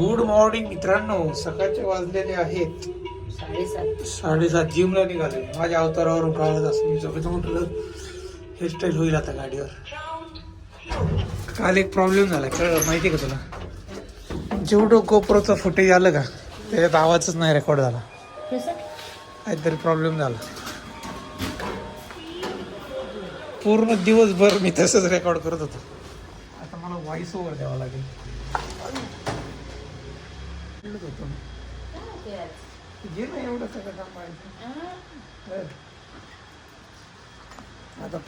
Good morning मित्रांनो, सकाळचे वाजलेले आहेत 7:30. जिमला निघाले. माझ्या अवतारावरून कळत असं मी झोपेचं म्हटलं हेअरस्टाईल होईल आता गाडीवर. काल एक प्रॉब्लेम झाला, कळलं माहिती का तुला? जेवढं गोप्रोचं फुटेज आलं का त्याच्यात आवाजच नाही रेकॉर्ड झाला. काहीतरी प्रॉब्लेम झाला. पूर्ण दिवसभर मी तसंच रेकॉर्ड करत होतो. आता मला व्हॉइस ओव्हर द्यावा लागेल. जे नाही एवढं सगळं सांभाळायचं. आता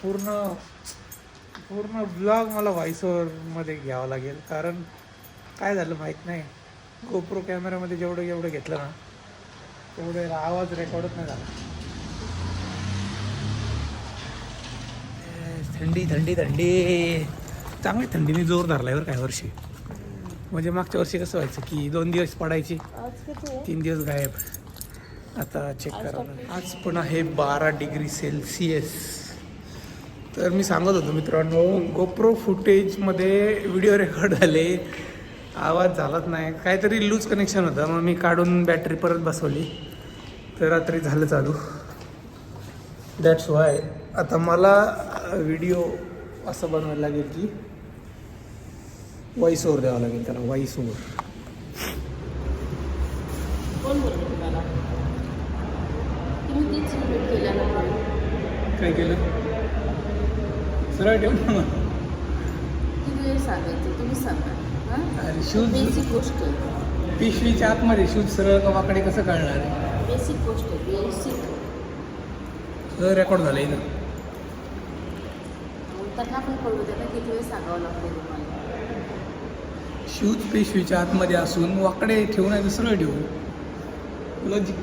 पूर्ण ब्लॉग मला व्हॉइस ओव्हर मध्ये घ्यावं लागेल. कारण काय झालं माहित नाही, गोप्रो कॅमेरामध्ये जेवढं घेतलं ना तेवढे आवाज रेकॉर्डच नाही झाला. थंडी थंडी थंडी चांगली थंडीने जोर धरलाय बरं काय वर्षी. म्हणजे मागच्या वर्षी कसं व्हायचं की 2 दिवस पडायची, 3 दिवस गायब. आता चेक करा, आज पण आहे 12 डिग्री सेल्सिअस. तर मी सांगत होतो मित्रांनो, गोप्रो फुटेजमध्ये व्हिडिओ रेकॉर्ड झाले, आवाज झालाच नाही. काहीतरी लूज कनेक्शन होतं, मग मी काढून बॅटरी परत बसवली तर रात्री झालं चालू. दॅट्स वाय आता मला व्हिडिओ असं बनवायला लागेल की व्हॉइस ओव्हर द्यावं लागेल त्याला. व्हॉइस ओव्हर काय केलं? सरळ ठेव ना. अरे शूज गोष्ट पिशवीच्या आतमध्ये शूज सरळ कवाकडे कसं कळणार आहे? बेसिक गोष्ट बेसिक रेकॉर्ड झालंय ना. त्यांना पण कळू द्या ना, किती वेळ सांगावं लागतं तुम्हाला. शूज पिशवीच्या आतमध्ये असून वाकडे ठेवू नाही तर सरळ ठेवू. लॉजिक.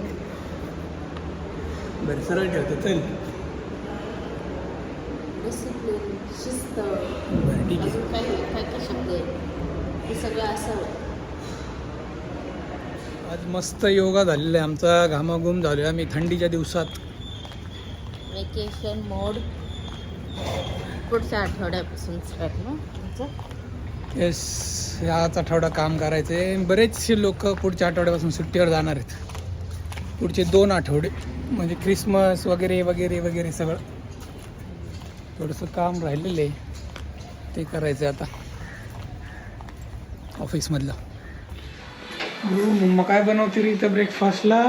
बरं सरळ ठेवतो चल. डिसिप्लिन, शिस्त, बरं ठीक आहे. अजून काय शब्द आहे हे सगळं असावं. आज मस्त योगा झालेला आहे आमचा, घामाघूम झालो आहे आम्ही थंडीच्या दिवसात. वेकेशन मोड पुढच्या आठवड्यापासून स्टार्ट ना तुमचं? येस, याच आठवडा काम करायचं आहे. बरेचसे लोक पुढच्या आठवड्यापासून सुट्टीवर जाणार आहेत. पुढचे 2 आठवडे म्हणजे ख्रिसमस वगैरे वगैरे वगैरे सगळं थोडंसं काम राहिलेलं आहे, ते करायचं आहे आता ऑफिसमधलं. मग काय बनवते रे इथं ब्रेकफास्टला?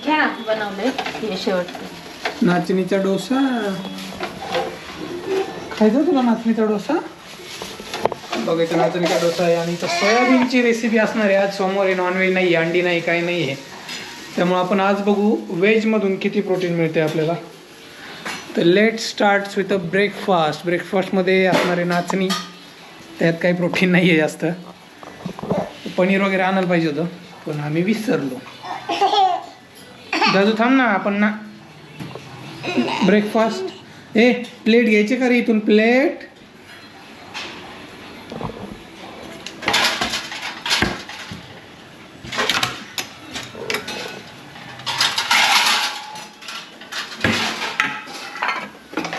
घ्या बनवलंय हे शेवटचं नाचणीचा डोसा. खायचा तुला नाचणीचा डोसा? बघायचं नाचणीचा डोसा आहे. आणि इथं सोयाबीनची रेसिपी असणार आहे. आज सोमवार आहे, नॉनव्हेज नाही, अंडी नाही, काही नाही आहे. त्यामुळं आपण आज बघू व्हेजमधून किती प्रोटीन मिळते आपल्याला. तर let starts with a breakfast. ब्रेकफास्टमध्ये असणार आहे नाचणी, त्यात काही प्रोटीन नाही आहे जास्त. पनीर वगैरे आणायला पाहिजे होतं पण आम्ही विसरलो. दादू थांब ना, आपण ना ब्रेकफास्ट. प्लेट घ्यायची का रे इथून? प्लेट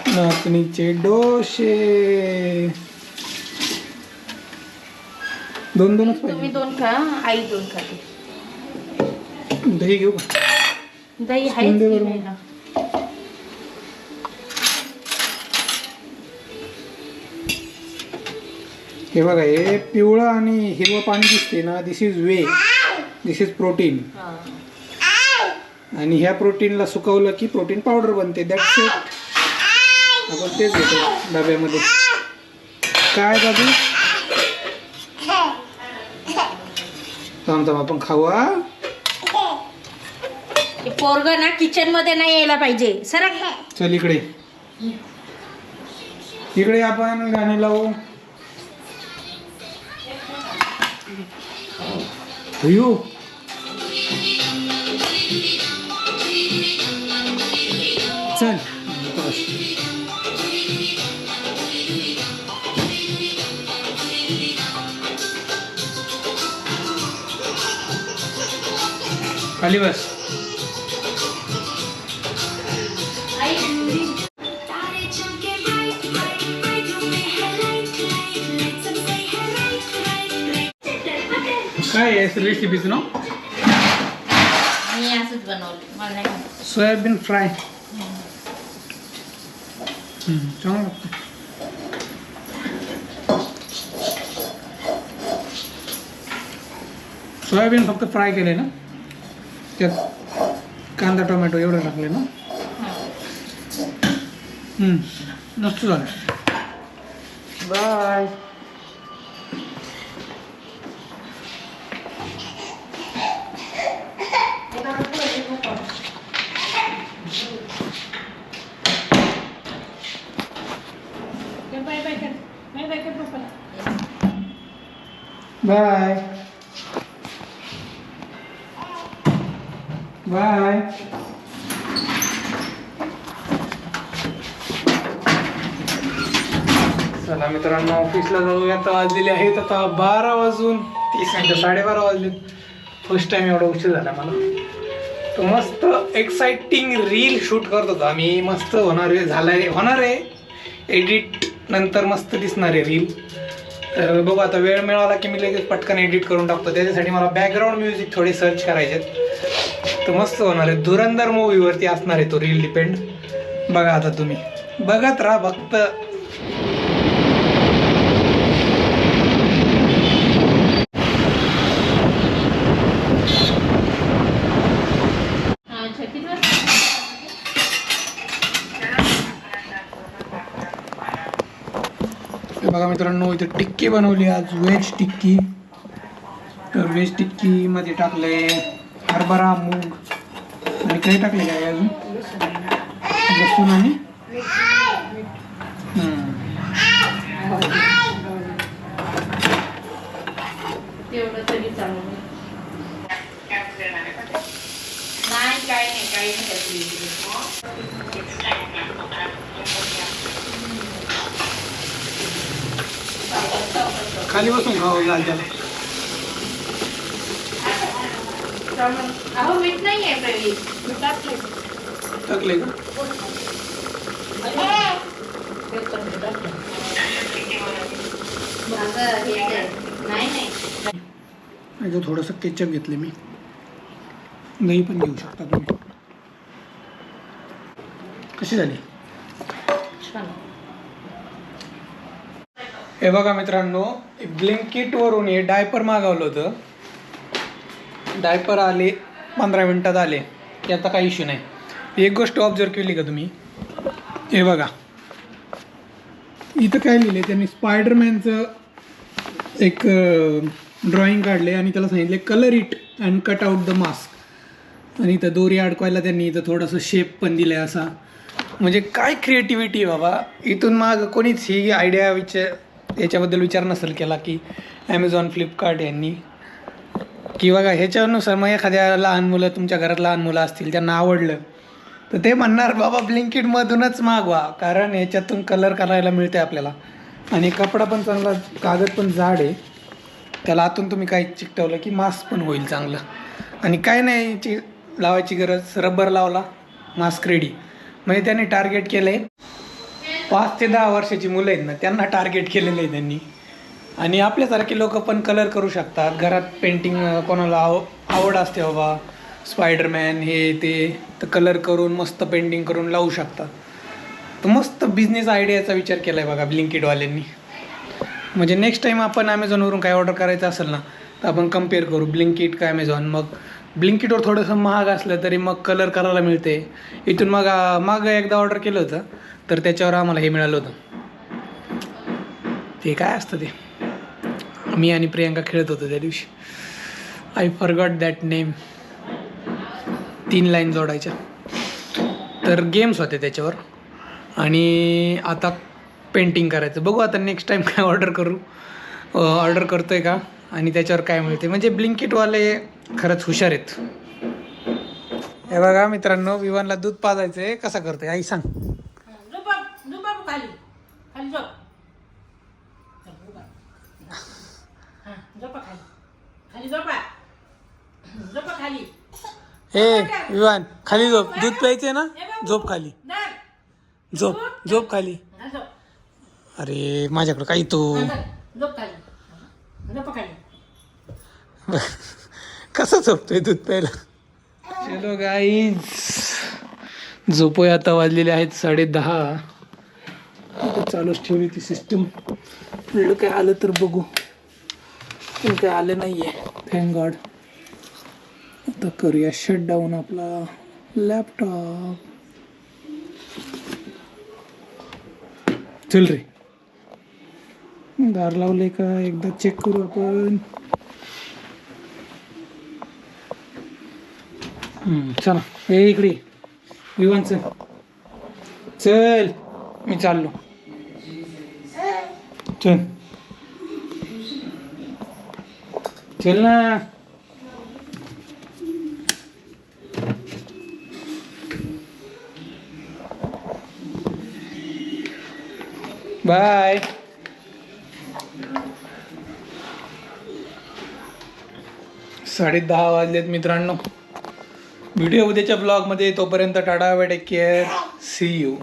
नाचणीचे डोसे 2-2च तुम्ही पाहिजे. 2 खा, आई 2 खाते. दही घेऊ का? दही स्पून दे बरं. आहे. हे बघा, हे पिवळं आणि हिरवं पाणी दिसते ना, this is whey, this is protein. आणि ह्या प्रोटीनला सुकवलं की प्रोटीन पावडर बनते. That's it. आपण तेच घेतो डब्यामध्ये. काय दादू? थांब आपण खाऊ. पोरग ना किचन मध्ये नाही यायला पाहिजे. सरक. चल इकडे आपण गाणे लावू. अयो चल खाली बस. काय आहे रेसिपीच ना? मी असंच बनवलं, मला नाही माहिती. Soybean fry. चांगलं लागतं. सोयाबीन फक्त फ्राय केले ना, त्यात कांदा टोमॅटो एवढं टाकले ना. मस्त झालं. बाय. Bye bye. चला मित्रांनो, ऑफिसला जाऊया. आता वाजलेले आहेत आता 12:30 12:30 वाजले. फर्स्ट टाइम एवढा उशीर झाला मला. तर मस्त एक्साइटिंग रील शूट करत होतो आम्ही. मस्त होणार आहे एडिट नंतर मस्त दिसणार आहे रील. तर बघू आता वेळ मिळाला की मी लगेच पटकन एडिट करून टाकतो. त्याच्यासाठी मला बॅकग्राऊंड म्युझिक थोडे सर्च करायचे. तर मस्त होणार आहे. धुरंधर मूवीवरती असणार आहे तो रील डिपेंड. बघा आता तुम्ही बघत राहा फक्त. बघा मित्रांनो, इथे टिक्की बनवली आज, व्हेज टिक्की. तर व्हेज टिक्की मध्ये टाकले हरभरा, मूग आणि काही टाकले काय अजून, लसूण आणि तेवढं तरी चांगलं नाही. काही नाही. खाली बसून खावं लाल त्याला. अहो मीठ नाही आहे प्रवीण, टाकले का? नाही थोडंसं केचप घेतले मी. दही पण घेऊ शकता तुम्ही. कशी झाली? हे बघा मित्रांनो, ब्लिंकिट वरून हे डायपर मागवलं होतं. डायपर आले 15 मिनिटात आले. याचा काही इश्यू नाही. एक गोष्ट ऑब्झर्व केली का तुम्ही? हे बघा इथं काय लिहिले त्यांनी, स्पायडरमॅनचं एक ड्रॉइंग काढले आणि त्याला सांगितले colour it and cut out the mask. आणि इथं दोरी अडकवायला त्यांनी इथं थोडंसं शेप पण दिलं आहे असा. म्हणजे काय क्रिएटिव्हिटी आहे बाबा. इथून माग कोणीच ही आयडिया याच्याबद्दल विचार नसेल केला की ॲमेझॉन, फ्लिपकार्ट यांनी, की बघा ह्याच्यानुसार मग एखाद्या लहान मुलं, तुमच्या घरात लहान मुलं असतील त्यांना आवडलं तर ते म्हणणार बाबा ब्लिंकिटमधूनच मागवा, कारण ह्याच्यातून कलर करायला मिळते आपल्याला. आणि कपडा पण चांगला, कागद पण जाड आहे, त्याला आतून तुम्ही काही चिकटवलं की मास्क पण होईल चांगलं. आणि काय नाही लावायची गरज, रबर लावला मास्क रेडी. म्हणजे त्यांनी टार्गेट केलं आहे 5 ते 10 वर्षाची मुलं आहेत ना, त्यांना टार्गेट केलेलं आहे त्यांनी. आणि आपल्यासारखे लोक पण कलर करू शकतात घरात. पेंटिंग कोणाला आवड असते बाबा, स्पायडरमॅन हे ते, तर कलर करून मस्त पेंटिंग करून लावू शकतात. तर मस्त बिझनेस आयडियाचा विचार केला आहे बघा ब्लिंकिटवाल्यांनी. म्हणजे नेक्स्ट टाईम आपण ॲमेझॉनवरून काय ऑर्डर करायचं असेल ना, तर आपण कम्पेअर करू ब्लिंकिट का ॲमेझॉन. मग ब्लिंकिटवर थोडंसं महाग असलं तरी मग कलर करायला मिळते. इथून मागं एकदा ऑर्डर केलं होतं तर त्याच्यावर आम्हाला हे मिळालं होतं, ते काय असतं ते, मी आणि प्रियांका खेळत होतो त्या दिवशी. I forgot that name. 3 line जोडायच्या. तर गेम्स होते त्याच्यावर. आणि आता पेंटिंग करायचं. बघू आता नेक्स्ट टाईम काय ऑर्डर करतोय का आणि त्याच्यावर काय मिळते. म्हणजे ब्लिंकिटवाले खरंच हुशार आहेत. हे बघा मित्रांनो, विवानला दूध पाजायचं आहे. कसा करतोय आई सांग. हे विवान खाली झोप. दूध प्यायचंय ना, झोप खाली. झोप खाली. अरे माझ्याकडे काही तो कसा झोपतोय दूध प्यायला. चलो गाईज झोपूया. आता वाजलेले आहेत 10:30. आता चालूच ठेवली ती सिस्टम. वेळ काय आलं तर बघू, पण काय आलं नाहीये थँक गॉड. आता करूया शटडाऊन आपला लॅपटॉप. चल रे, दार लावले का एकदा चेक करू आपण. चला हे इकडे विवान चल चल, मी चाललो. चल चल ना. बाय. साडे 10 वाजलेत मित्रांनो. व्हिडिओ उद्याच्या ब्लॉगमध्ये. तोपर्यंत tata, bye, take care, see you.